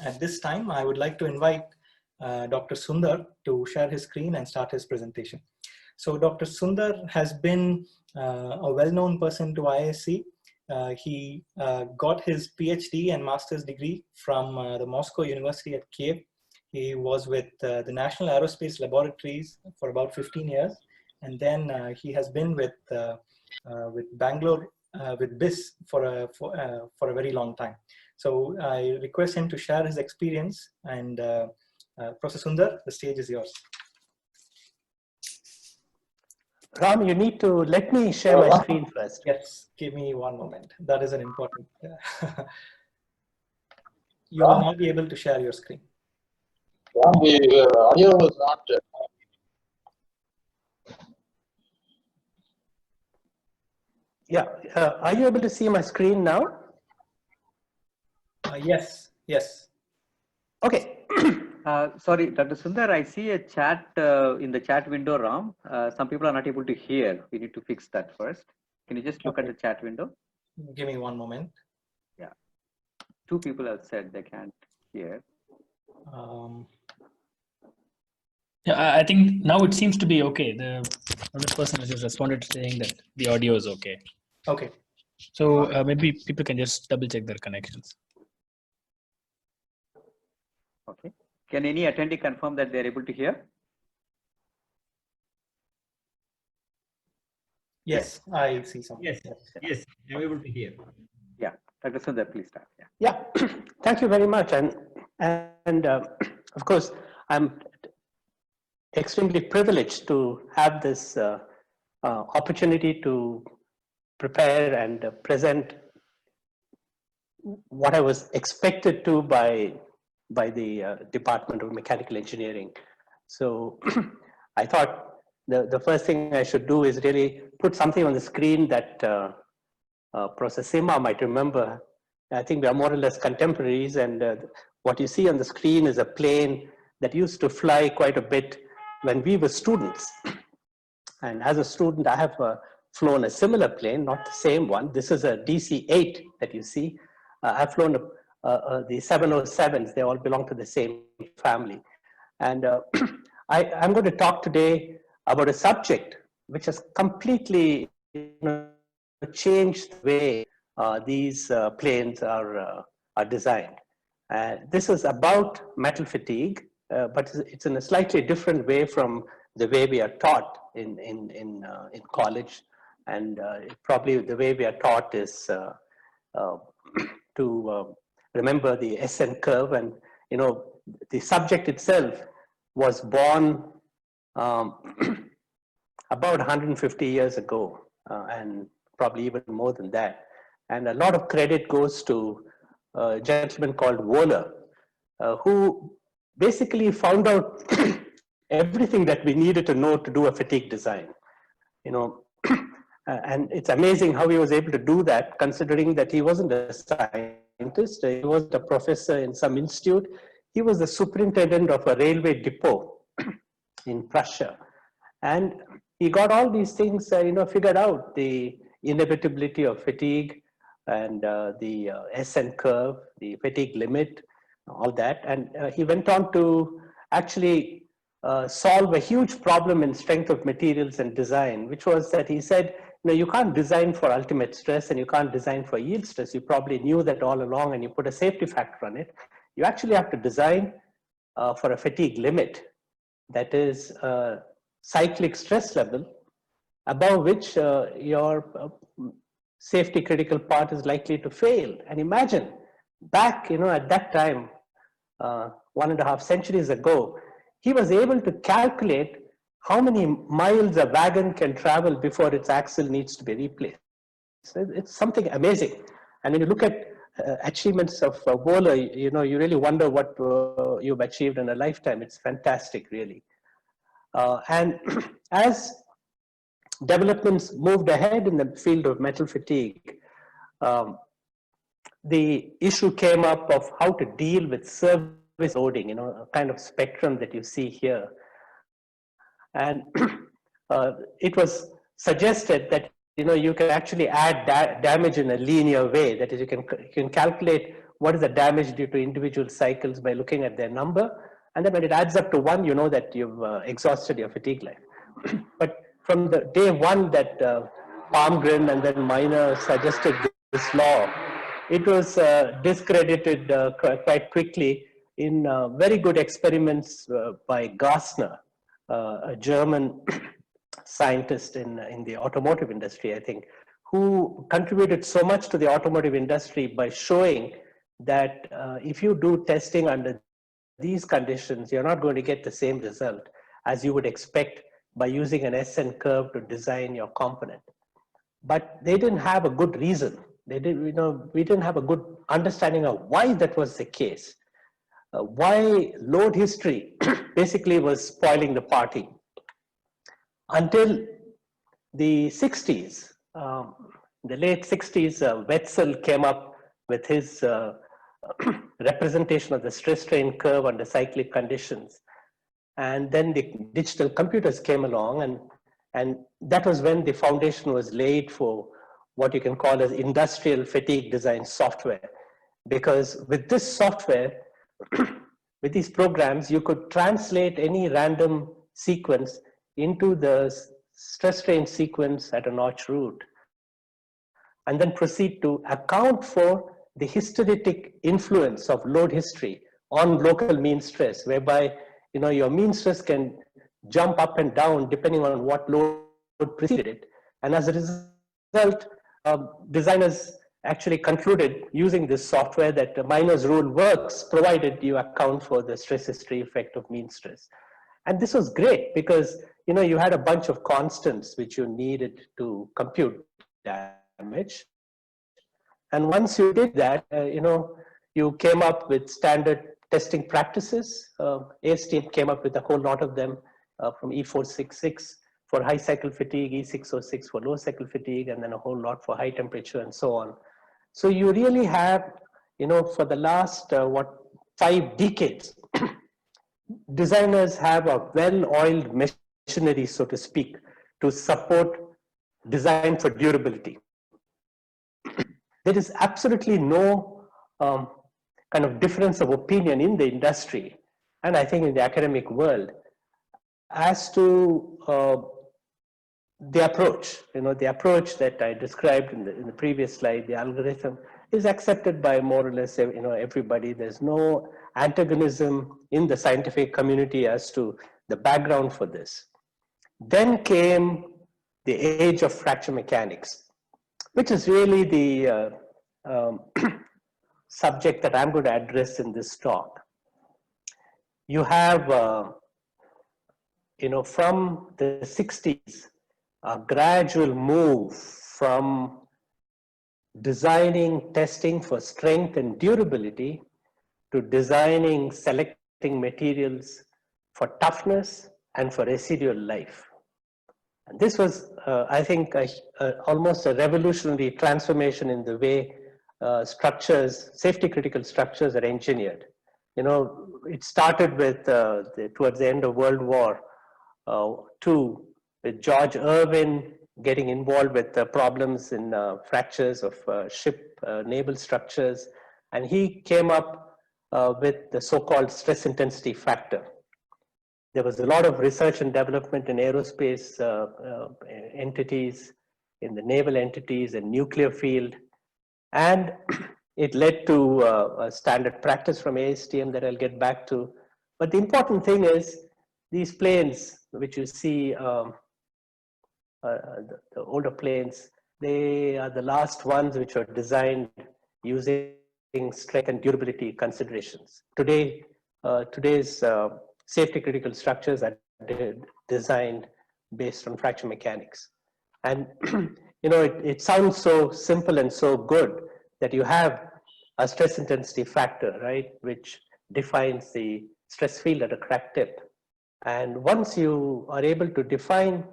At this time, I would like to invite Dr. Sunder to share his screen and start his presentation. So Dr. Sunder has been a well-known person to IISc. He got his PhD and master's degree from the Moscow University at Kiev. He was with the National Aerospace Laboratories for about 15 years. And then he has been with Bangalore, with BIS for a very long time. So I request him to share his experience, and Professor Sundar, the stage is yours. Ram, you need to let me share my screen first. Yes, give me one moment. That is an important. You will not be able to share your screen. The audio was not. Yeah, are you able to see my screen now? Yes, yes. Okay. Sorry, Dr. Sundar, I see a chat in the chat window, Ram. Some people are not able to hear. We need to fix that first. Can you just look at the chat window? Give me one moment. Yeah. 2 people have said they can't hear. Yeah, I think now it seems to be okay. The other person has just responded saying that the audio is okay. Okay. So maybe people can just double check their connections. Okay. Can any attendee confirm that they're able to hear? Yes, I see something. Yes, I'm able to hear. Yeah, Dr. Sundar, please start. Yeah, thank you very much. And of course, I'm extremely privileged to have this opportunity to prepare and present what I was expected to by the Department of Mechanical Engineering. So I thought the first thing I should do is really put something on the screen that Professor Sima might remember. I think we are more or less contemporaries, and what you see on the screen is a plane that used to fly quite a bit when we were students. And as a student, I have flown a similar plane, not the same one. This is a DC-8 that you see. I've flown the 707s. They all belong to the same family. And I'm going to talk today about a subject which has completely changed the way these planes are designed. This is about metal fatigue, but it's in a slightly different way from the way we are taught in college, and probably the way we are taught is to remember the SN curve. And the subject itself was born about 150 years ago, and probably even more than that. And a lot of credit goes to a gentleman called Wöhler, who basically found out everything that we needed to know to do a fatigue design. And it's amazing how he was able to do that, considering that he wasn't a scientist, he wasn't a professor in some institute. He was the superintendent of a railway depot in Prussia. And he got all these things, figured out, the inevitability of fatigue and the SN curve, the fatigue limit, all that. And he went on to actually solve a huge problem in strength of materials and design, which was that he said, you can't design for ultimate stress and you can't design for yield stress. You probably knew that all along, and you put a safety factor on it. You actually have to design for a fatigue limit, that is a cyclic stress level above which your safety critical part is likely to fail. And imagine back, at that time, 1.5 centuries ago, he was able to calculate how many miles a wagon can travel before its axle needs to be replaced. So it's something amazing. And when you look at achievements of Wöhler, you really wonder what you've achieved in a lifetime. It's fantastic, really. And as developments moved ahead in the field of metal fatigue, the issue came up of how to deal with service loading, a kind of spectrum that you see here. And it was suggested that you can actually add damage in a linear way. That is, you can calculate what is the damage due to individual cycles by looking at their number. And then when it adds up to 1, you know that you've exhausted your fatigue life. But from the day 1 that Palmgren and then Miner suggested this law, it was discredited quite quickly in very good experiments by Gassner, a German scientist in the automotive industry, I think, who contributed so much to the automotive industry by showing that if you do testing under these conditions, you're not going to get the same result as you would expect by using an SN curve to design your component. But they didn't have a good reason. We didn't have a good understanding of why that was the case. Why load history basically was spoiling the party. Until the 60s, the late 60s, Wetzel came up with his representation of the stress strain curve under cyclic conditions. And then the digital computers came along, and that was when the foundation was laid for what you can call as industrial fatigue design software. Because with this software, with these programs, you could translate any random sequence into the stress strain sequence at a notch root, and then proceed to account for the hysteretic influence of load history on local mean stress, whereby your mean stress can jump up and down depending on what load preceded it. And as a result, designers actually concluded using this software that Miner's rule works provided you account for the stress history effect of mean stress. And this was great because you had a bunch of constants which you needed to compute damage. And once you did that, you came up with standard testing practices. ASTM came up with a whole lot of them from E466 for high cycle fatigue, E606 for low cycle fatigue, and then a whole lot for high temperature and so on. So you really have, for the last, 5 decades, designers have a well-oiled machinery, so to speak, to support design for durability. There is absolutely no kind of difference of opinion in the industry, and I think in the academic world, as to the approach. The approach that I described in the previous slide, the algorithm, is accepted by more or less everybody. There's no antagonism in the scientific community as to the background for this. Then came the age of fracture mechanics, which is really the subject that I'm going to address in this talk. You have, from the 60s, a gradual move from designing testing for strength and durability to designing, selecting materials for toughness and for residual life. And this was, I think, almost a revolutionary transformation in the way structures, safety critical structures are engineered. It started with, towards the end of World War II, with George Irwin getting involved with the problems in fractures of ship naval structures. And he came up with the so-called stress intensity factor. There was a lot of research and development in aerospace entities, in the naval entities and nuclear field. And it led to a standard practice from ASTM that I'll get back to. But the important thing is these planes, which you see, the older planes, they are the last ones which were designed using strength and durability considerations. Today, today's safety critical structures are designed based on fracture mechanics. And it sounds so simple and so good that you have a stress intensity factor, right, which defines the stress field at a crack tip. And once you are able to determine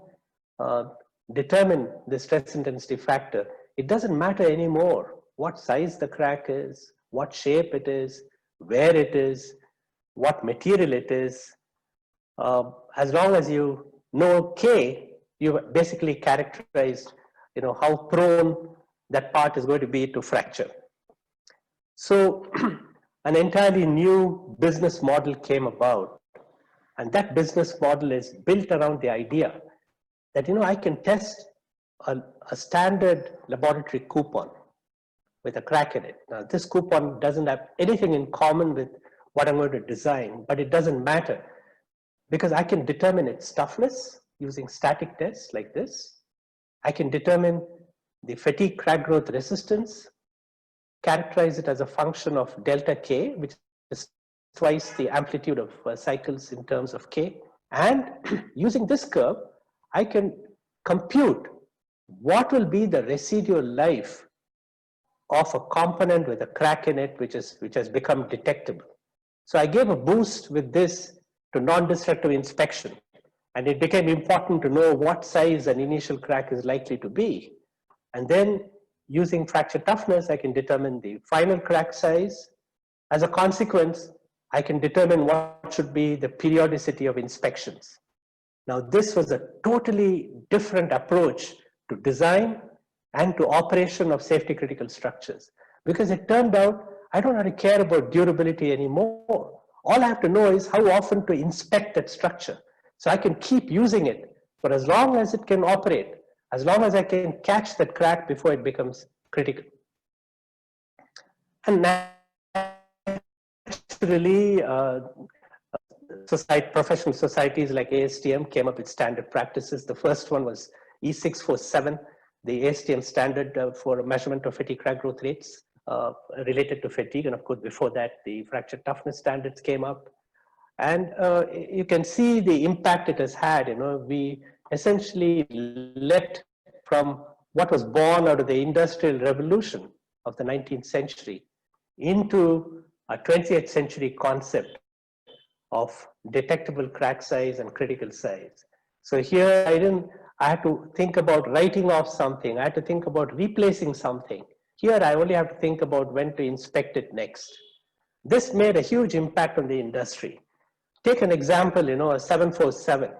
the stress intensity factor, it doesn't matter anymore what size the crack is, what shape it is, where it is, what material it is. As long as you know K, you've basically characterized how prone that part is going to be to fracture. So an entirely new business model came about, and that business model is built around the idea that, I can test a standard laboratory coupon with a crack in it. Now, this coupon doesn't have anything in common with what I'm going to design, but it doesn't matter because I can determine its toughness using static tests like this. I can determine the fatigue crack growth resistance, characterize it as a function of delta K, which is twice the amplitude of cycles in terms of K. And using this curve, I can compute what will be the residual life of a component with a crack in it, which has become detectable. So I gave a boost with this to non-destructive inspection, and it became important to know what size an initial crack is likely to be. And then using fracture toughness, I can determine the final crack size. As a consequence, I can determine what should be the periodicity of inspections. Now, this was a totally different approach to design and to operation of safety critical structures, because it turned out I don't have to care about durability anymore. All I have to know is how often to inspect that structure. So I can keep using it for as long as it can operate, as long as I can catch that crack before it becomes critical. And naturally, professional societies like ASTM came up with standard practices. The first one was E647, the ASTM standard for measurement of fatigue crack growth rates related to fatigue. And of course, before that, the fracture toughness standards came up. And you can see the impact it has had. We essentially leapt from what was born out of the Industrial Revolution of the 19th century into a 20th century concept of detectable crack size and critical size. So here I had to think about writing off something. I had to think about replacing something. Here I only have to think about when to inspect it next. This made a huge impact on the industry. Take an example, a 747.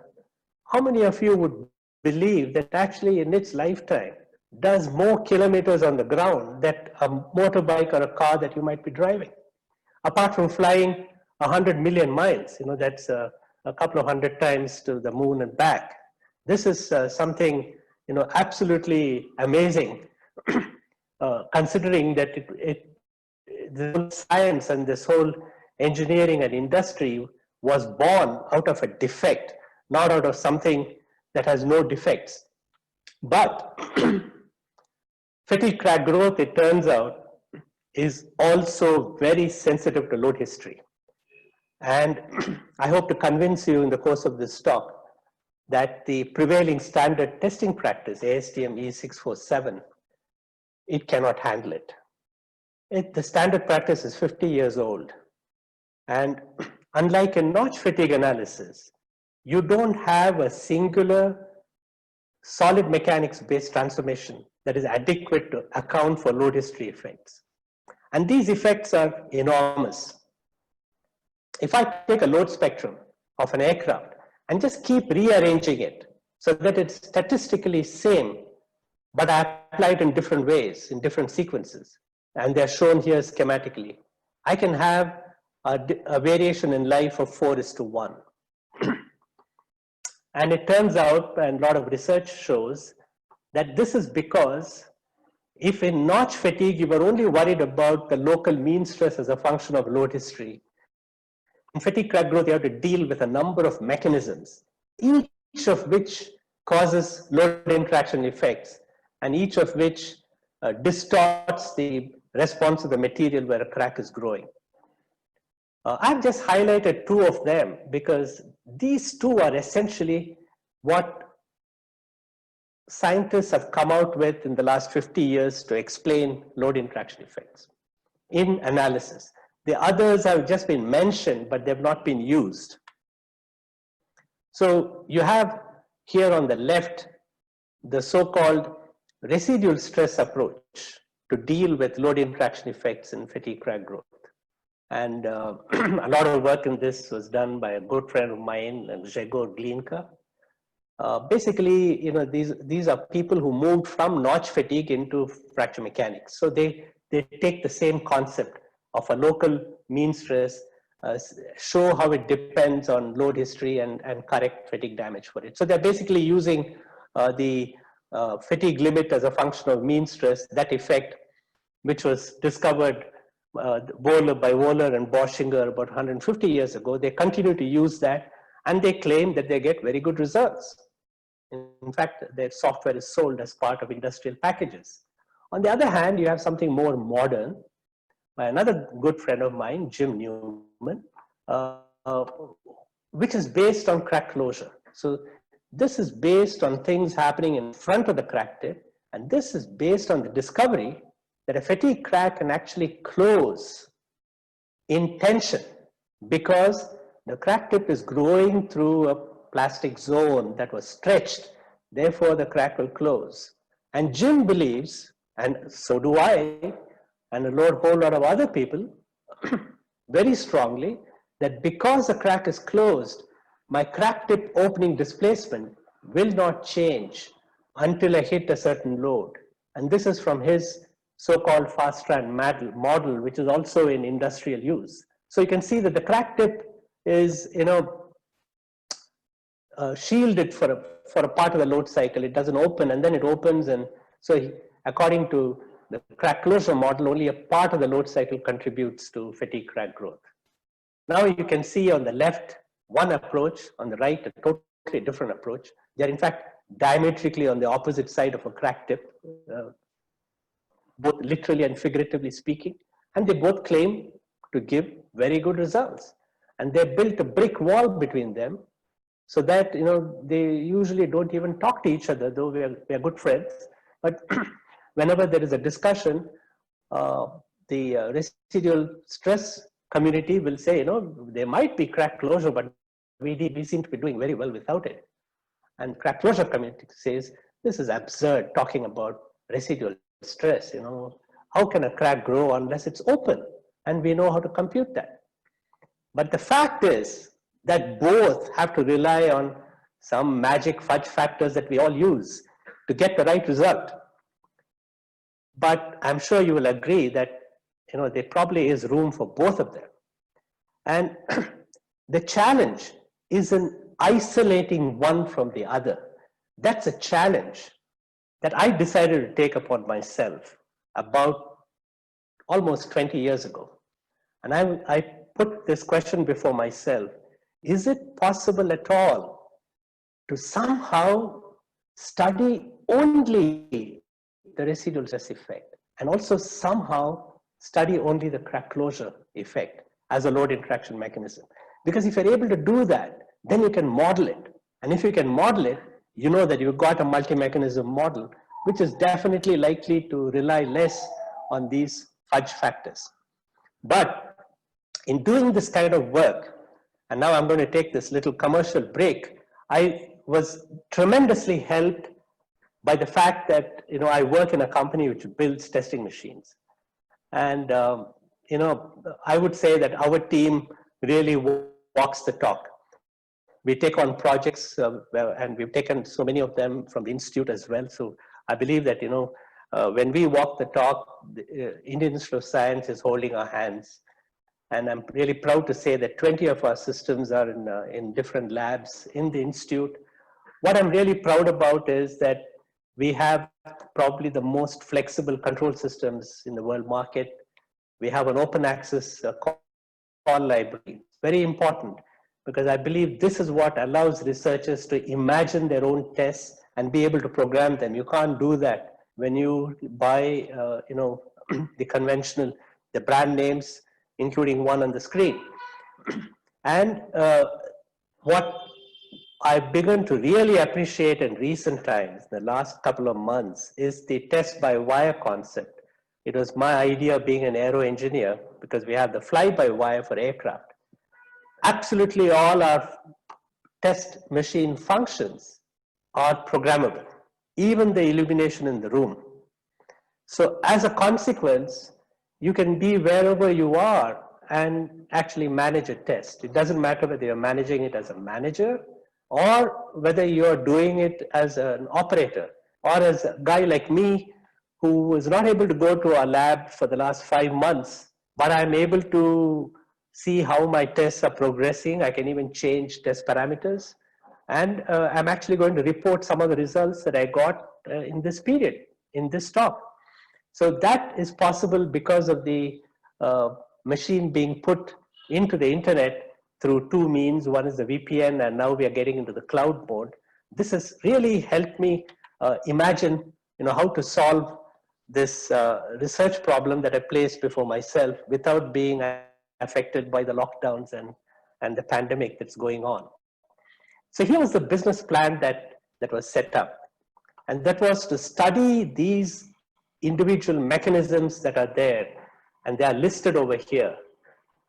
How many of you would believe that actually in its lifetime does more kilometers on the ground than a motorbike or a car that you might be driving? Apart from flying 100 million miles, that's a couple of hundred times to the moon and back. This is something, absolutely amazing, considering that the whole science and this whole engineering and industry was born out of a defect, not out of something that has no defects. But fatigue crack growth, it turns out, is also very sensitive to load history. And I hope to convince you in the course of this talk that the prevailing standard testing practice, ASTM E647, it cannot handle it. The standard practice is 50 years old. And unlike a notch fatigue analysis, you don't have a singular solid mechanics based transformation that is adequate to account for load history effects. And these effects are enormous. If I take a load spectrum of an aircraft and just keep rearranging it so that it's statistically same, but I apply it in different ways, in different sequences, and they're shown here schematically, I can have a variation in life of 4:1. And it turns out, and a lot of research shows, that this is because if in notch fatigue you were only worried about the local mean stress as a function of load history, in fatigue crack growth you have to deal with a number of mechanisms, each of which causes load interaction effects, and each of which distorts the response of the material where a crack is growing. I've just highlighted two of them because these two are essentially what scientists have come out with in the last 50 years to explain load interaction effects in analysis. The others have just been mentioned, but they've not been used. So you have here on the left the so-called residual stress approach to deal with load interaction effects in fatigue crack growth. And a lot of work in this was done by a good friend of mine, Grzegorz Glinka. Basically, these are people who moved from notch fatigue into fracture mechanics. So they take the same concept of a local mean stress show how it depends on load history and correct fatigue damage for it. So they're basically using the fatigue limit as a function of mean stress, that effect, which was discovered by Wohler and Boschinger about 150 years ago. They continue to use that, and they claim that they get very good results. In fact, their software is sold as part of industrial packages. On the other hand, you have something more modern by another good friend of mine, Jim Newman, which is based on crack closure. So this is based on things happening in front of the crack tip, and this is based on the discovery that a fatigue crack can actually close in tension because the crack tip is growing through a plastic zone that was stretched, therefore the crack will close. And Jim believes, and so do I, and a whole lot of other people, very strongly, that because the crack is closed, my crack tip opening displacement will not change until I hit a certain load. And this is from his so-called fast strand model, which is also in industrial use. So you can see that the crack tip is, shielded for a part of the load cycle. It doesn't open, and then it opens, and so according to the crack closure model, only a part of the load cycle contributes to fatigue crack growth. Now you can see on the left one approach, on the right a totally different approach. They are in fact diametrically on the opposite side of a crack tip, both literally and figuratively speaking, and they both claim to give very good results. And they built a brick wall between them so that they usually don't even talk to each other, though we are good friends. But whenever there is a discussion, the residual stress community will say, there might be crack closure, but we seem to be doing very well without it. And crack closure community says, this is absurd talking about residual stress. How can a crack grow unless it's open? And we know how to compute that. But the fact is that both have to rely on some magic fudge factors that we all use to get the right result. But I'm sure you will agree that there probably is room for both of them. And the challenge isn't isolating one from the other. That's a challenge that I decided to take upon myself about almost 20 years ago. And I put this question before myself: is it possible at all to somehow study only the residual stress effect and also somehow study only the crack closure effect as a load interaction mechanism? Because if you're able to do that, then you can model it. And if you can model it, you know that you've got a multi-mechanism model, which is definitely likely to rely less on these fudge factors. But in doing this kind of work, and now I'm going to take this little commercial break, I was tremendously helped by the fact that I work in a company which builds testing machines. And I would say that our team really walks the talk. We take on projects, and we've taken so many of them from the Institute as well. So I believe that, when we walk the talk, the Indian Institute of Science is holding our hands. And I'm really proud to say that 20 of our systems are in different labs in the Institute. What I'm really proud about is that we have probably the most flexible control systems in the world market. We have an open access call library. It's very important, because I believe this is what allows researchers to imagine their own tests and be able to program them. You can't do that when you buy, the conventional, the brand names, including one on the screen. And what I've begun to really appreciate in recent times, the last couple of months, is the test by wire concept. It was my idea, being an aero engineer, because we have the fly-by-wire for aircraft. Absolutely all our test machine functions are programmable, even the illumination in the room. So as a consequence, you can be wherever you are and actually manage a test. It doesn't matter whether you're managing it as a manager or whether you're doing it as an operator, or as a guy like me who was not able to go to our lab for the last 5 months, but I'm able to see how my tests are progressing. I can even change test parameters. And I'm actually going to report some of the results that I got in this period, in this talk. So that is possible because of the machine being put into the internet through two means. One is the VPN, and now we are getting into the cloud mode. This has really helped me imagine, how to solve this research problem that I placed before myself without being affected by the lockdowns and the pandemic that's going on. So here was the business plan that was set up. And that was to study these individual mechanisms that are there, and they are listed over here,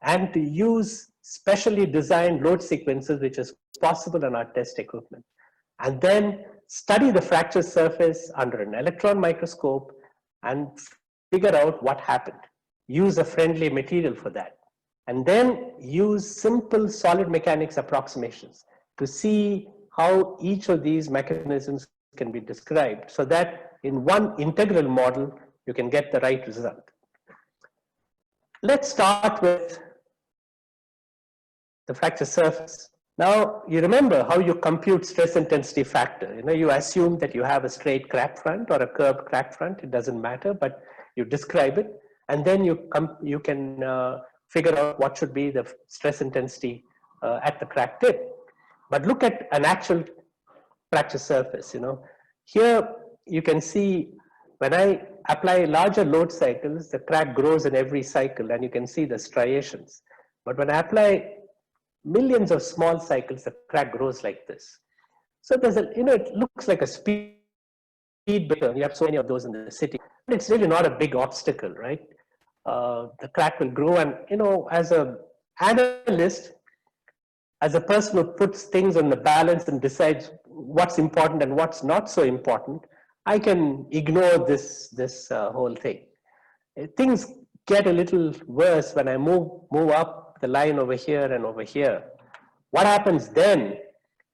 and to use specially designed load sequences, which is possible in our test equipment. And then study the fracture surface under an electron microscope and figure out what happened. Use a friendly material for that. And then use simple solid mechanics approximations to see how each of these mechanisms can be described, so that in one integral model, you can get the right result. Let's start with the fracture surface. Now, you remember how you compute stress intensity factor. You assume that you have a straight crack front or a curved crack front. It doesn't matter, but you describe it, and then you can figure out what should be the stress intensity at the crack tip. But look at an actual fracture surface. Here you can see when I apply larger load cycles, the crack grows in every cycle, and you can see the striations. But when I apply millions of small cycles, the crack grows like this. So there's it looks like a speed breaker. You have so many of those in the city, but it's really not a big obstacle, right? The crack will grow, and as an analyst, as a person who puts things on the balance and decides what's important and what's not so important, I can ignore this whole thing. Things get a little worse when I move up the line over here and over here. What happens then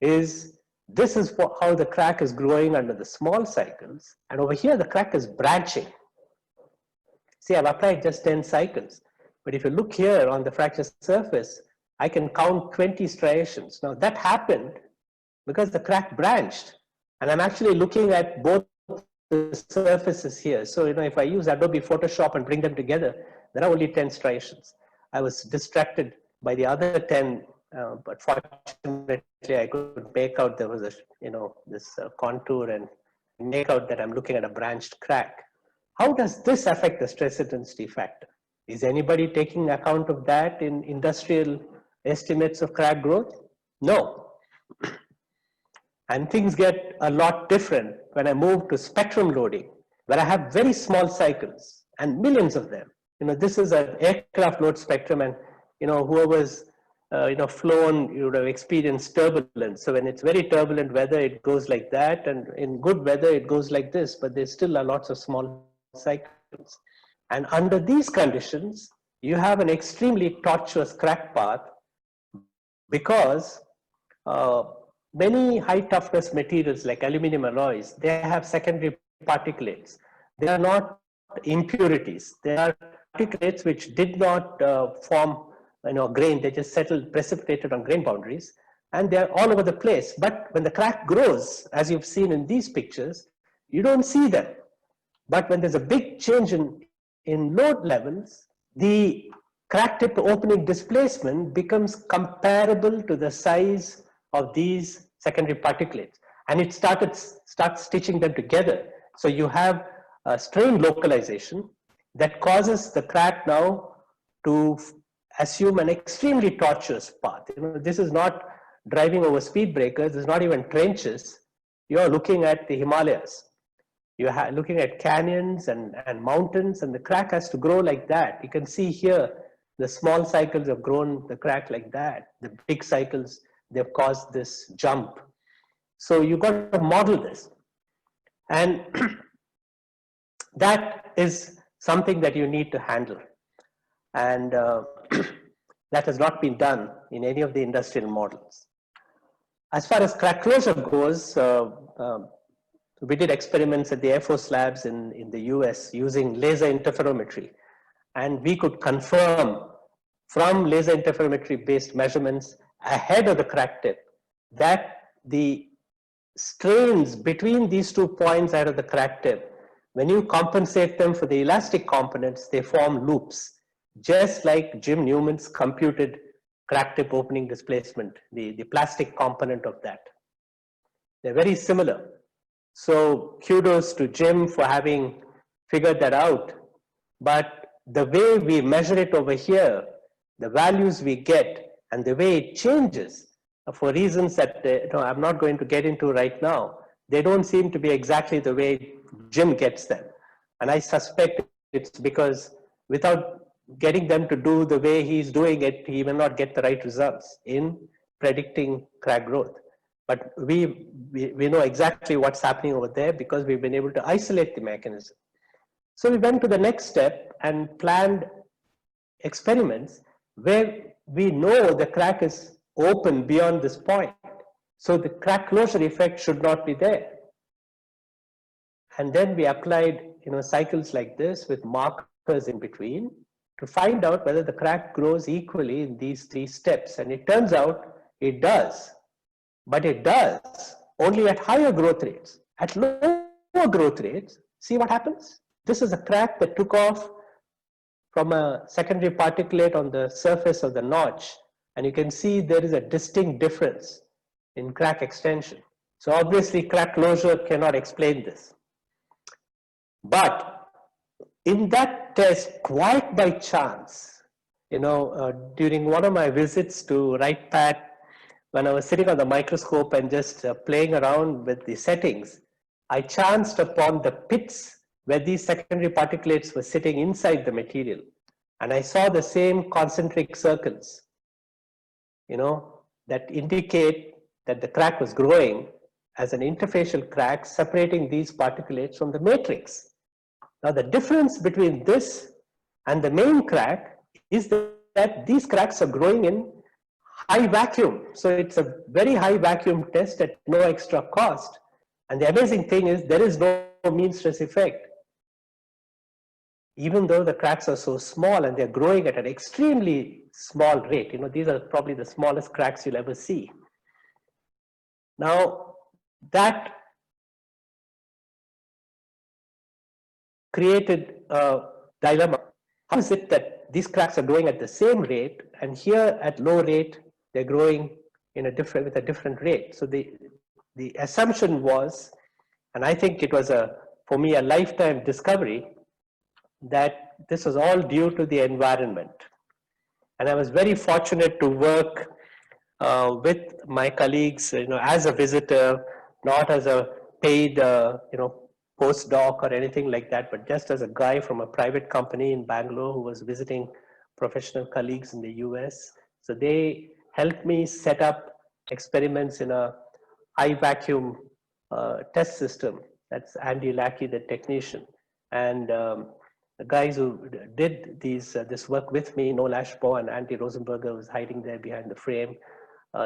is, this is how the crack is growing under the small cycles, and over here the crack is branching. See, I've applied just 10 cycles, but if you look here on the fracture surface, I can count 20 striations. Now that happened because the crack branched, and I'm actually looking at both the surfaces here. So, if I use Adobe Photoshop and bring them together, there are only 10 striations. I was distracted by the other 10, but fortunately I could make out there was this contour, and make out that I'm looking at a branched crack. How does this affect the stress intensity factor? Is anybody taking account of that in industrial estimates of crack growth? No. And things get a lot different when I move to spectrum loading, where I have very small cycles and millions of them. This is an aircraft load spectrum, and whoever's flown, you would have experienced turbulence. So when it's very turbulent weather, it goes like that, and in good weather, it goes like this. But there still are lots of small cycles. And under these conditions, you have an extremely tortuous crack path, because many high toughness materials like aluminum alloys, they have secondary particulates. They are not impurities. They are particulates which did not form grain. They just settled, precipitated on grain boundaries, and they are all over the place. But when the crack grows, as you've seen in these pictures, you don't see them. But when there's a big change in load levels, the crack tip opening displacement becomes comparable to the size of these secondary particulates, and it starts stitching them together. So you have a strain localization that causes the crack now to assume an extremely tortuous path. This is not driving over speed breakers. It's not even trenches. You're looking at the Himalayas. You're looking at canyons and mountains, and the crack has to grow like that. You can see here, the small cycles have grown the crack like that. The big cycles, they've caused this jump. So you've got to model this. And that is something that you need to handle. And that has not been done in any of the industrial models. As far as crack closure goes, we did experiments at the Air Force labs in the US using laser interferometry. and we could confirm from laser interferometry based measurements ahead of the crack tip that the strains between these 2 points out of the crack tip, when you compensate them for the elastic components, they form loops, just like Jim Newman's computed crack tip opening displacement, the plastic component of that. They're very similar. So kudos to Jim for having figured that out. But the way we measure it over here, the values we get, and the way it changes, for reasons that I'm not going to get into right now, they don't seem to be exactly the way Jim gets them. And I suspect it's because without getting them to do the way he's doing it, he may not get the right results in predicting crack growth. But we know exactly what's happening over there because we've been able to isolate the mechanism. So we went to the next step and planned experiments where we know the crack is open beyond this point. So the crack closure effect should not be there. And then we applied cycles like this with markers in between to find out whether the crack grows equally in these 3 steps. And it turns out it does. But it does only at higher growth rates. At lower growth rates, see what happens? This is a crack that took off from a secondary particulate on the surface of the notch. And you can see there is a distinct difference in crack extension. So obviously crack closure cannot explain this. But in that test, quite by chance, during one of my visits to WritePad, when I was sitting on the microscope and just playing around with the settings, I chanced upon the pits where these secondary particulates were sitting inside the material. And I saw the same concentric circles, that indicate that the crack was growing as an interfacial crack separating these particulates from the matrix. Now the difference between this and the main crack is that these cracks are growing in high vacuum. So it's a very high vacuum test at no extra cost. And the amazing thing is there is no mean stress effect. Even though the cracks are so small and they're growing at an extremely small rate. These are probably the smallest cracks you'll ever see. Now that created a dilemma. How is it that these cracks are growing at the same rate and here at low rate, they're growing with a different rate? So the assumption was, and I think it was for me a lifetime discovery, that this was all due to the environment. And I was very fortunate to work with my colleagues, as a visitor, not as a paid, postdoc or anything like that, but just as a guy from a private company in Bangalore who was visiting professional colleagues in the US. So they helped me set up experiments in a high vacuum test system. That's Andy Lackey, the technician. And the guys who did this work with me, Noel Ashbaugh and Andy Rosenberger, was hiding there behind the frame.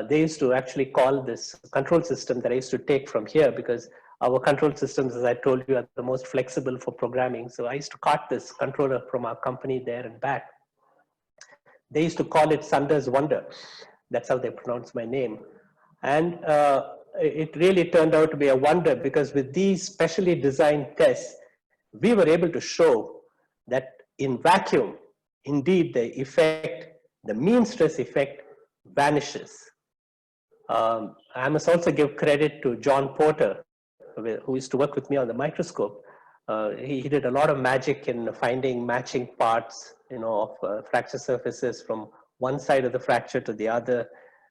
They used to actually call this control system that I used to take from here, because our control systems, as I told you, are the most flexible for programming. So I used to cart this controller from our company there and back. They used to call it Sunder's Wonder. That's how they pronounce my name. And it really turned out to be a wonder, because with these specially designed tests, we were able to show that in vacuum, indeed the effect, the mean stress effect, vanishes. I must also give credit to John Porter, who used to work with me on the microscope. He did a lot of magic in finding matching parts, of fracture surfaces from one side of the fracture to the other.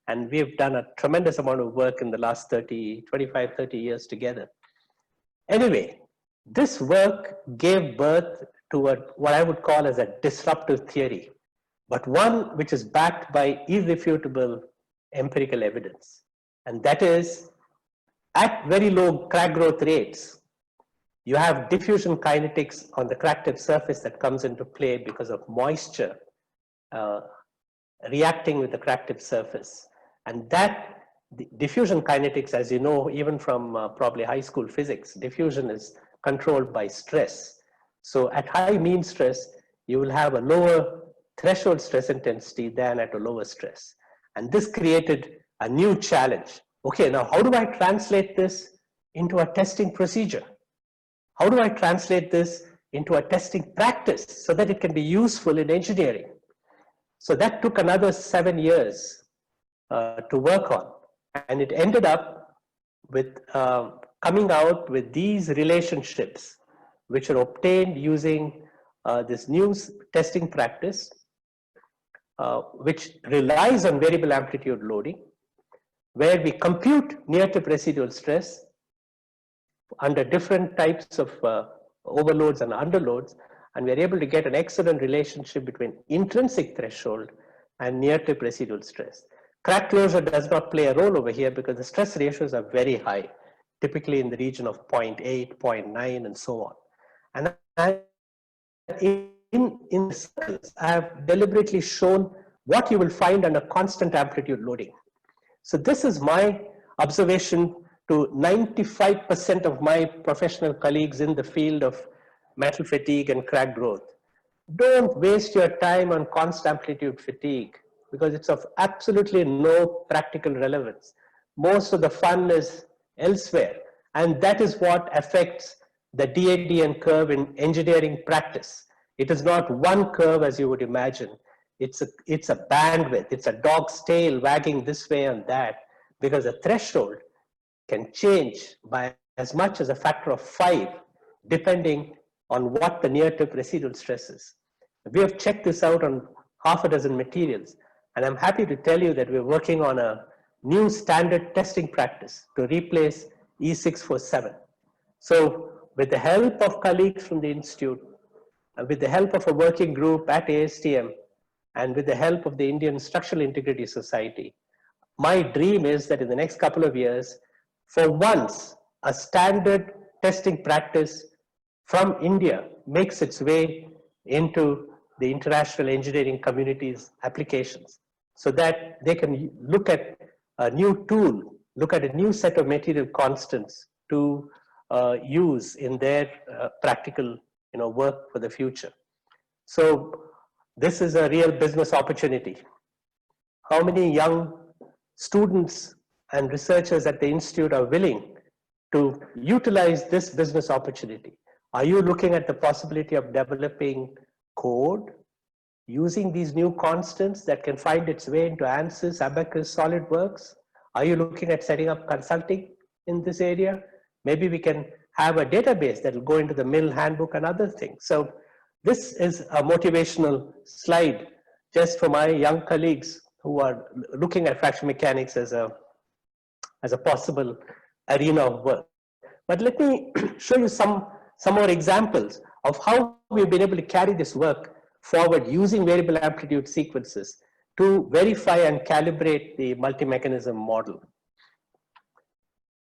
And we've done a tremendous amount of work in the last 25, 30 years together. Anyway, this work gave birth to what I would call as a disruptive theory, but one which is backed by irrefutable empirical evidence. And that is, at very low crack growth rates, you have diffusion kinetics on the crack tip surface that comes into play because of moisture reacting with the crack tip surface. And that diffusion kinetics, as you know, even from probably high school physics, diffusion is controlled by stress. So at high mean stress, you will have a lower threshold stress intensity than at a lower stress. And this created a new challenge. Okay, now how do I translate this into a testing procedure? How do I translate this into a testing practice so that it can be useful in engineering? So that took another 7 years to work on. And it ended up with coming out with these relationships, which are obtained using this new testing practice, which relies on variable amplitude loading, where we compute near-tip residual stress under different types of overloads and underloads, and we're able to get an excellent relationship between intrinsic threshold and near-tip residual stress. Crack closure does not play a role over here because the stress ratios are very high, typically in the region of 0.8, 0.9, and so on. And in the circles, I have deliberately shown what you will find under constant amplitude loading. So this is my observation to 95% of my professional colleagues in the field of metal fatigue and crack growth. Don't waste your time on constant amplitude fatigue because it's of absolutely no practical relevance. Most of the fun is elsewhere, and that is what affects the DADN curve in engineering practice. It is not one curve as you would imagine. It's a bandwidth. It's a dog's tail wagging this way and that, because the threshold can change by as much as a factor of 5 depending on what the near-tip residual stress is. We have checked this out on half a dozen materials, and I'm happy to tell you that we're working on a new standard testing practice to replace E647. So with the help of colleagues from the Institute, with the help of a working group at ASTM, and with the help of the Indian Structural Integrity Society, my dream is that in the next couple of years, for once, a standard testing practice from India makes its way into the international engineering community's applications so that they can look at a new tool, look at a new set of material constants to use in their practical work for the future. So this is a real business opportunity. How many young students and researchers at the Institute are willing to utilize this business opportunity? Are you looking at the possibility of developing code using these new constants that can find its way into ANSYS, Abacus, SolidWorks? Are you looking at setting up consulting in this area? Maybe we can have a database that will go into the mill handbook and other things. So this is a motivational slide just for my young colleagues who are looking at fraction mechanics as a possible arena of work. But let me show you some more examples of how we've been able to carry this work forward using variable amplitude sequences to verify and calibrate the multi-mechanism model.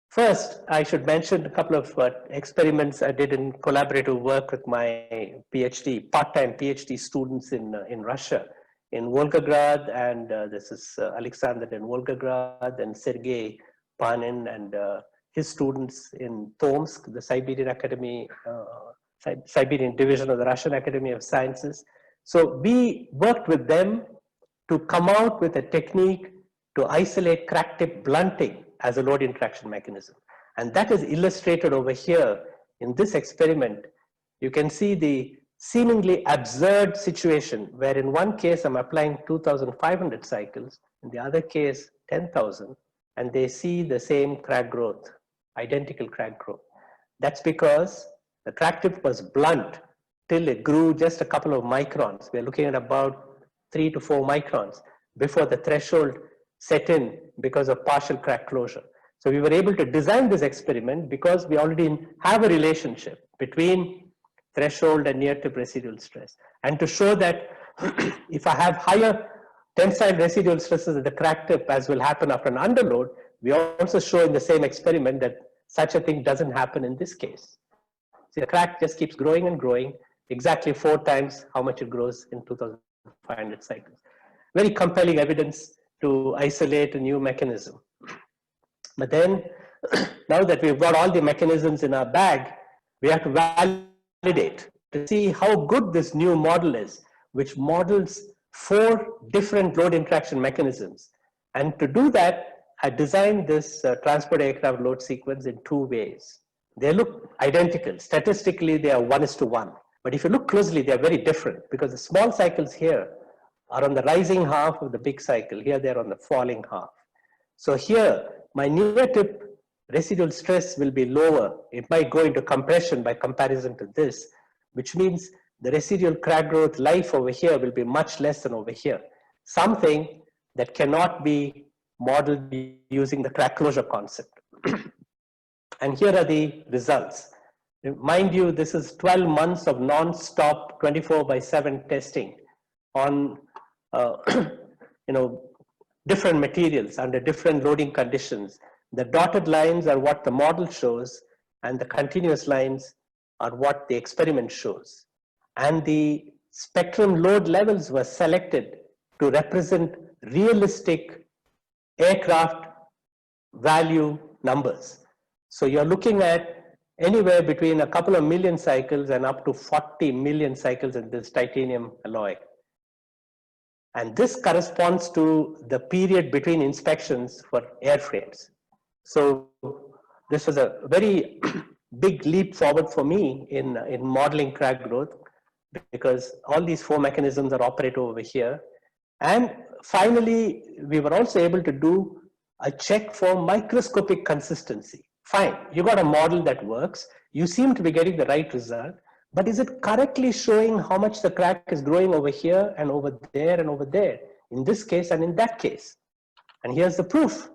First, I should mention a couple of experiments I did in collaborative work with my PhD, part-time PhD students in Russia, in Volgograd, and this is Alexander in Volgograd, and Sergei Panin and his students in Tomsk, the Siberian Academy, Siberian division of the Russian Academy of Sciences. So we worked with them to come out with a technique to isolate crack tip blunting as a load interaction mechanism. And that is illustrated over here in this experiment. You can see the seemingly absurd situation where in one case I'm applying 2,500 cycles, in the other case 10,000, and they see the same crack growth, identical crack growth. That's because the crack tip was blunt till it grew just a couple of microns. We're looking at about 3 to 4 microns before the threshold set in because of partial crack closure. So we were able to design this experiment because we already have a relationship between threshold and near-tip residual stress. And to show that if I have higher tensile residual stresses at the crack tip, as will happen after an underload, we also show in the same experiment that such a thing doesn't happen in this case. See, the crack just keeps growing and growing, exactly 4 times how much it grows in 2,500 cycles. Very compelling evidence to isolate a new mechanism. But then, now that we've got all the mechanisms in our bag, we have to validate to see how good this new model is, which models 4 different load interaction mechanisms. And to do that, I designed this transport aircraft load sequence in 2 ways. They look identical. Statistically, they are 1:1. But if you look closely, they are very different because the small cycles here are on the rising half of the big cycle. Here, they're on the falling half. So here, my near tip residual stress will be lower. It might go into compression by comparison to this, which means the residual crack growth life over here will be much less than over here. Something that cannot be modeled using the crack closure concept. And here are the results. Mind you, this is 12 months of non-stop 24/7 testing on different materials under different loading conditions. The dotted lines are what the model shows, and the continuous lines are what the experiment shows. And the spectrum load levels were selected to represent realistic aircraft value numbers. So you're looking at anywhere between a couple of million cycles and up to 40 million cycles in this titanium alloy. And this corresponds to the period between inspections for airframes. So this was a very big leap forward for me in modeling crack growth, because all these 4 mechanisms are operated over here. And finally, we were also able to do a check for microscopic consistency. Fine, you got a model that works. You seem to be getting the right result, but is it correctly showing how much the crack is growing over here and over there and over there, in this case and in that case? And here's the proof.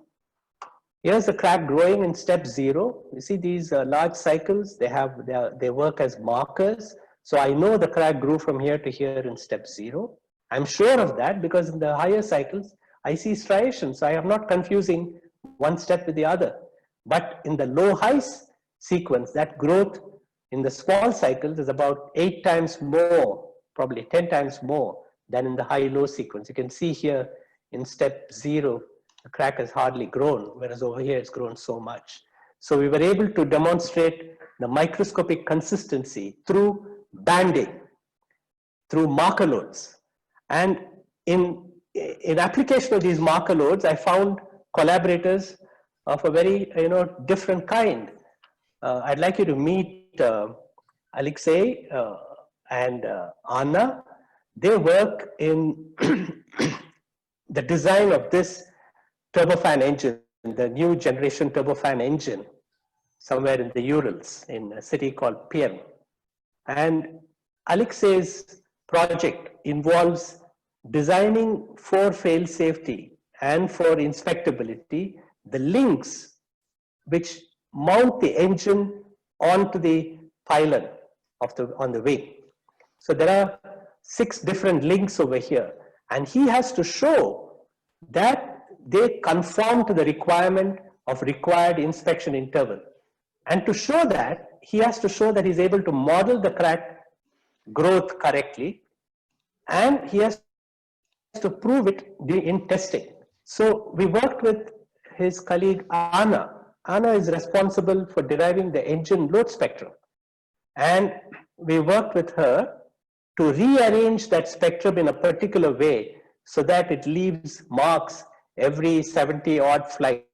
Here's the crack growing in step 0. You see these large cycles, they work as markers. So I know the crack grew from here to here in step 0. I'm sure of that because in the higher cycles, I see striations. So I am not confusing one step with the other. But in the low-high sequence, that growth in the small cycles is about 8 times more, probably 10 times more than in the high-low sequence. You can see here in step 0, the crack has hardly grown, whereas over here it's grown so much. So we were able to demonstrate the microscopic consistency through banding, through marker loads. And in application of these marker loads, I found collaborators of a very different kind. I'd like you to meet Alexei and Anna. They work in the design of this turbofan engine, the new generation turbofan engine, somewhere in the Urals, in a city called Perm. And Alexei's project involves designing for fail safety and for inspectability the links which mount the engine onto the pylon on the wing. So there are 6 different links over here, and he has to show that they conform to the requirement of required inspection interval. And to show that, he has to show that he's able to model the crack growth correctly, and he has to prove it in testing. So we worked with his colleague Anna. Anna is responsible for deriving the engine load spectrum. And we worked with her to rearrange that spectrum in a particular way so that it leaves marks every 70 odd flights.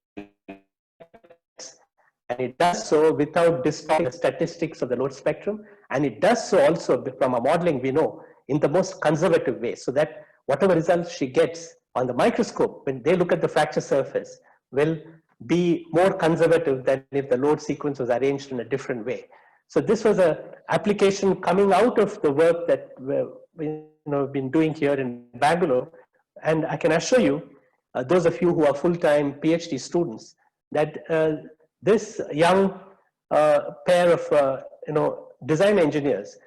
And it does so without distorting the statistics of the load spectrum. And it does so also from a modeling we know in the most conservative way, so that whatever results she gets on the microscope, when they look at the fracture surface, will be more conservative than if the load sequence was arranged in a different way. So this was an application coming out of the work that we've been doing here in Bangalore. And I can assure you, those of you who are full-time PhD students, that this young pair of design engineers,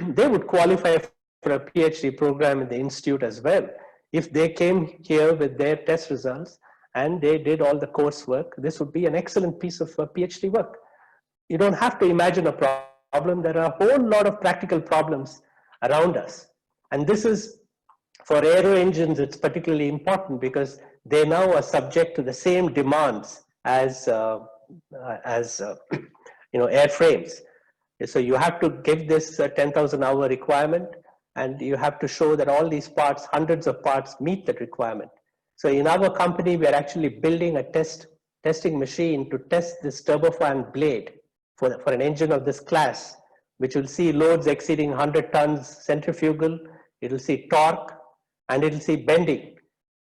they would qualify for a PhD program in the institute as well. If they came here with their test results and they did all the coursework, this would be an excellent piece of PhD work. You don't have to imagine a problem. There are a whole lot of practical problems around us. And this is, for aero engines, it's particularly important because they now are subject to the same demands as airframes. So you have to give this 10,000 hour requirement, and you have to show that all these parts, hundreds of parts, meet that requirement. So in our company, we are actually building a testing machine to test this turbofan blade for an engine of this class, which will see loads exceeding 100 tons centrifugal, it will see torque, and it will see bending.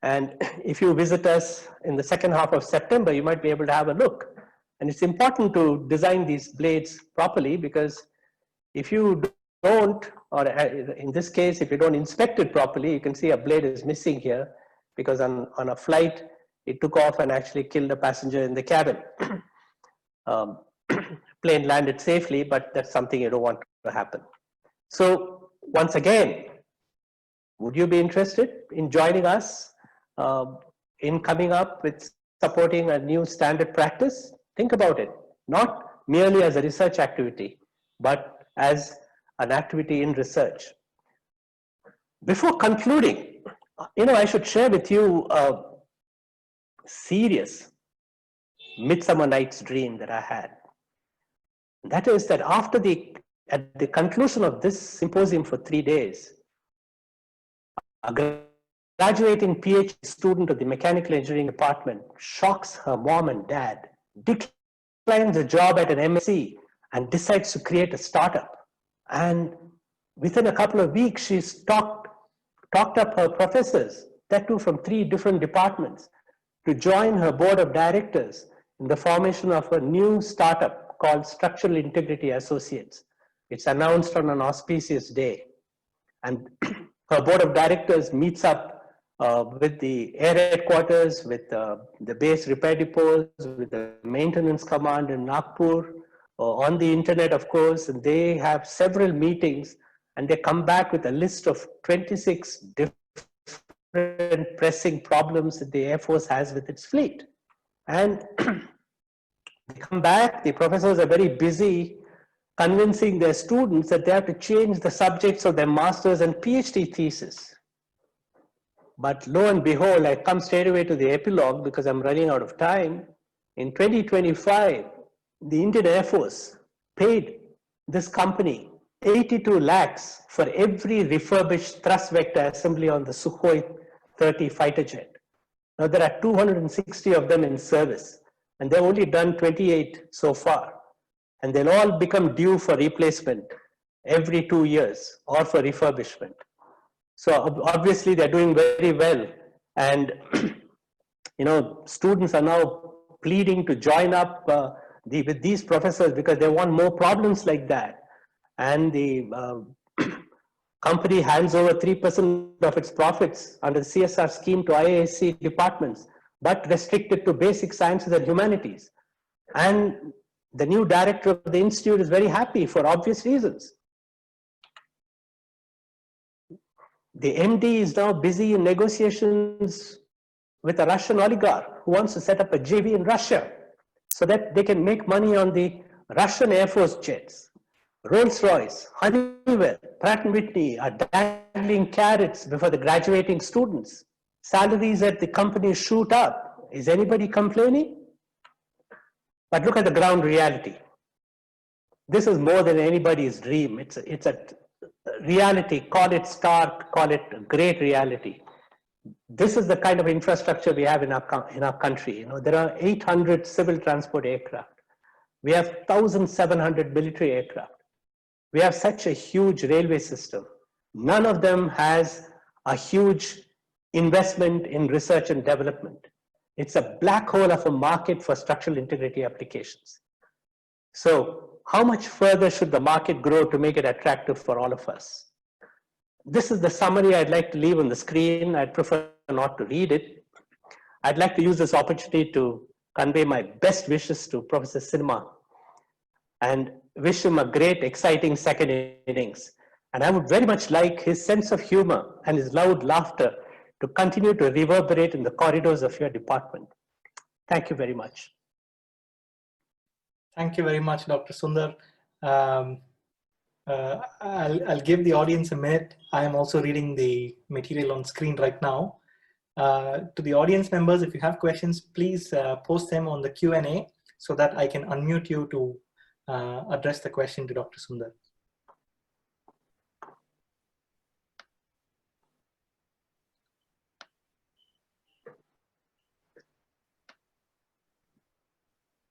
And if you visit us in the second half of September, you might be able to have a look. And it's important to design these blades properly, because if you don't, or in this case, if you don't inspect it properly, you can see a blade is missing here, because on a flight, it took off and actually killed a passenger in the cabin. Plane landed safely, but that's something you don't want to happen. So once again, would you be interested in joining us in coming up with supporting a new standard practice? Think about it, not merely as a research activity, but as an activity in research. Before concluding, I should share with you a serious Midsummer Night's Dream that I had. That is that at the conclusion of this symposium for 3 days, a graduating PhD student of the mechanical engineering department shocks her mom and dad, declines a job at an MSc, and decides to create a startup. And within a couple of weeks, she's talked up her professors, that too from 3 different departments, to join her board of directors in the formation of a new startup called Structural Integrity Associates. It's announced on an auspicious day. And her board of directors meets up with the air headquarters, with the base repair depots, with the maintenance command in Nagpur, on the internet, of course, and they have several meetings, and they come back with a list of 26 different pressing problems that the Air Force has with its fleet. And they come back, the professors are very busy convincing their students that they have to change the subjects of their master's and PhD thesis. But lo and behold, I come straight away to the epilogue because I'm running out of time. In 2025, the Indian Air Force paid this company 82 lakhs for every refurbished thrust vector assembly on the Sukhoi 30 fighter jet. Now there are 260 of them in service, and they've only done 28 so far. And they'll all become due for replacement every 2 years or for refurbishment. So obviously they're doing very well. And students are now pleading to join up with these professors because they want more problems like that. And the company hands over 3% of its profits under the CSR scheme to IASC departments, but restricted to basic sciences and humanities. And the new director of the institute is very happy for obvious reasons. The MD is now busy in negotiations with a Russian oligarch who wants to set up a JV in Russia so that they can make money on the Russian Air Force jets. Rolls-Royce, Honeywell, Pratt & Whitney are dangling carrots before the graduating students. Salaries at the company shoot up. Is anybody complaining? But look at the ground reality. This is more than anybody's dream. It's a reality. Call it stark, call it a great reality. This is the kind of infrastructure we have in our country. There are 800 civil transport aircraft. We have 1,700 military aircraft. We have such a huge railway system. None of them has a huge investment in research and development. It's a black hole of a market for structural integrity applications. So how much further should the market grow to make it attractive for all of us? This is the summary I'd like to leave on the screen. I'd prefer not to read it. I'd like to use this opportunity to convey my best wishes to Professor Sinha and wish him a great, exciting second innings. And I would very much like his sense of humor and his loud laughter to continue to reverberate in the corridors of your department. Thank you very much. Thank you very much, Dr. Sunder. I'll give the audience a minute. I am also reading the material on screen right now. To the audience members, if you have questions, please post them on the Q&A so that I can unmute you to address the question to Dr. Sunder.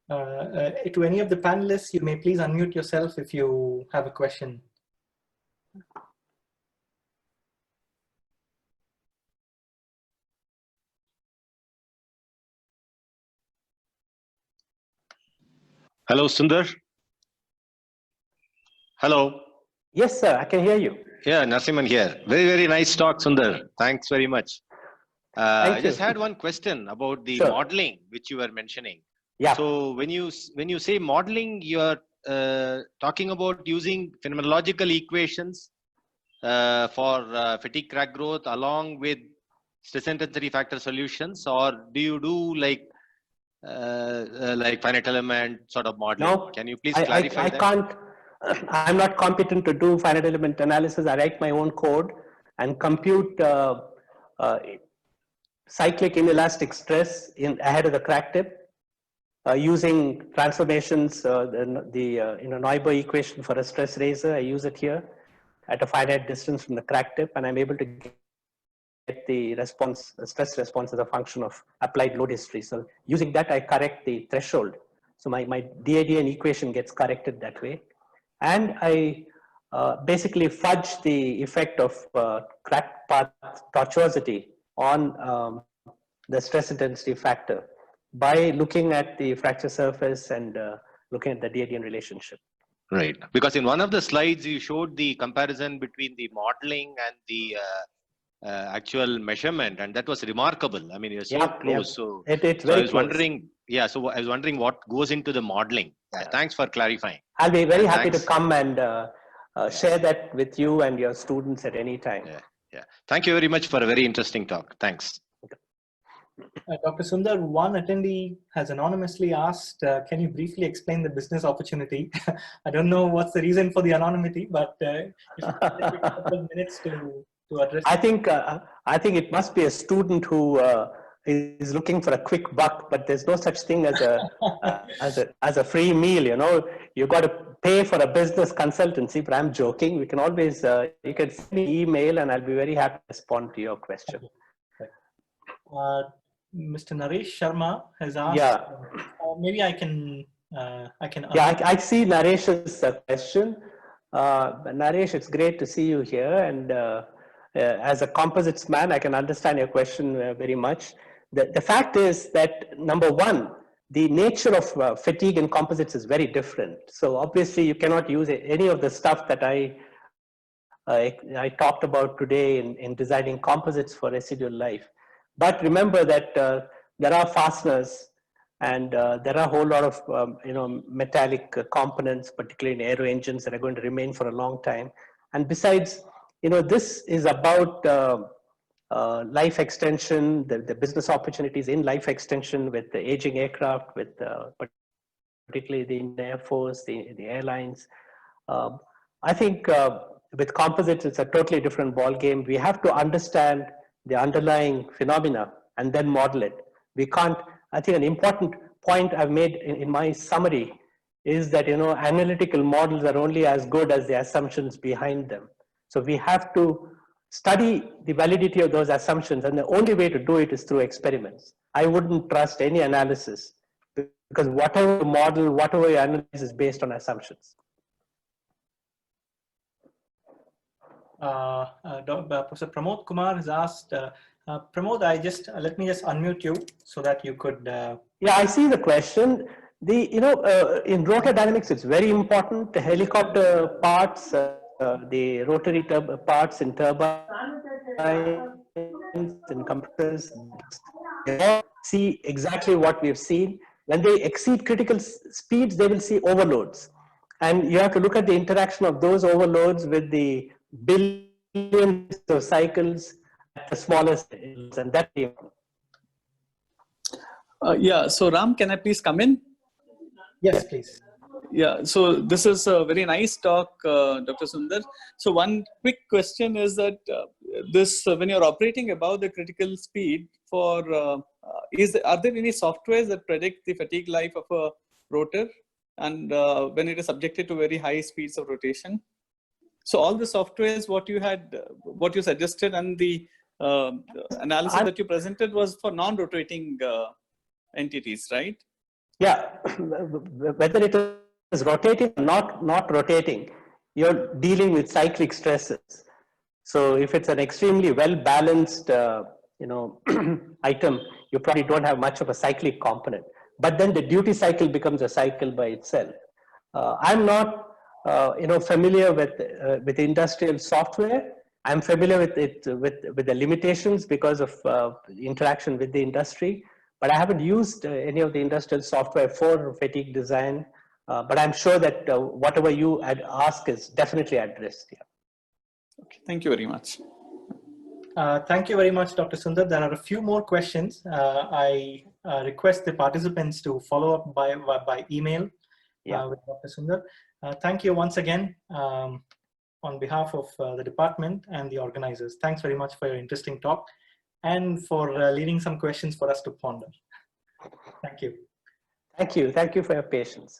To any of the panelists, you may please unmute yourself if you have a question. Hello, Sundar. Hello. Yes, sir, I can hear you. Yeah, Narasimhan here. Very, very nice talk, Sundar. Thanks very much. Thank I just you. had one question about the Sure. modeling, which you were mentioning. Yeah. So when you say modeling, you're talking about using phenomenological equations for fatigue crack growth along with stress intensity factor solutions, or do you do like finite element sort of modeling? No, Can you please I clarify that? can't. I'm not competent to do finite element analysis. I write my own code and compute cyclic inelastic stress ahead of the crack tip using transformations. The Neuber equation for a stress razor, I use it here at a finite distance from the crack tip, and I'm able to get the response, the stress response as a function of applied load history. So using that, I correct the threshold. So my DADN equation gets corrected that way. And I basically fudge the effect of crack path tortuosity on the stress intensity factor by looking at the fracture surface and looking at the DADN relationship. Right, because in one of the slides you showed the comparison between the modeling and the actual measurement, and that was remarkable. I mean, you're so close. So, it's so very I was close. wondering, yeah. So I was wondering what goes into the modeling. Thanks for clarifying. I'll be very happy thanks. to come and share that with you and your students at any time. Yeah. Thank you very much for a very interesting talk. Thanks. Dr. Sundar, one attendee has anonymously asked, can you briefly explain the business opportunity? I don't know what's the reason for the anonymity, but if you can take a couple of minutes to address I think it must be a student who is looking for a quick buck, but there's no such thing as a free meal. You know, you got to pay for a business consultancy. But I'm joking. We can always you can send me email, and I'll be very happy to respond to your question. Mr. Naresh Sharma has asked. Maybe I can. I see Naresh's question. Naresh, it's great to see you here, and as a composites man, I can understand your question very much. The fact is that, number one, the nature of fatigue in composites is very different. So obviously, you cannot use any of the stuff that I talked about today in designing composites for residual life. But remember that there are fasteners, and there are a whole lot of metallic components, particularly in aero engines, that are going to remain for a long time. And besides, this is about life extension, the business opportunities in life extension with the aging aircraft, with particularly the Air Force, the airlines. I think with composites, it's a totally different ball game. We have to understand the underlying phenomena and then model it. We can't. I think an important point I've made in my summary is that analytical models are only as good as the assumptions behind them. So we have to study the validity of those assumptions, and the only way to do it is through experiments. I wouldn't trust any analysis, because whatever you model, whatever you analyze is based on assumptions. Professor Pramod Kumar has asked, Pramod, let me just unmute you so that you could. Yeah, I see the question. In rotor dynamics, it's very important. The helicopter parts, the rotary parts in turbines and compressors, they all see exactly what we've seen. When they exceed critical speeds, they will see overloads. And you have to look at the interaction of those overloads with the billions of cycles at the smallest, and that's the important. Yeah, so Ram, can I please come in? Yes, please. Yeah, so this is a very nice talk, Dr. Sundar. So one quick question is that when you're operating above the critical speed, are there any softwares that predict the fatigue life of a rotor? and when it is subjected to very high speeds of rotation. So all the softwares, what you suggested, and the analysis that you presented was for non-rotating entities, right? Yeah, whether it is rotating or not rotating, you're dealing with cyclic stresses. So if it's an extremely well-balanced, item, you probably don't have much of a cyclic component. But then the duty cycle becomes a cycle by itself. I'm not, familiar with industrial software. I'm familiar with it with the limitations because of interaction with the industry. But I haven't used any of the industrial software for fatigue design. But I'm sure that whatever you ask is definitely addressed. Yeah. Okay, thank you very much. Thank you very much, Dr. Sundar. There are a few more questions. I request the participants to follow up by email with Dr. Sundar. Thank you once again on behalf of the department and the organizers. Thanks very much for your interesting talk and for leaving some questions for us to ponder. Thank you. Thank you. Thank you for your patience.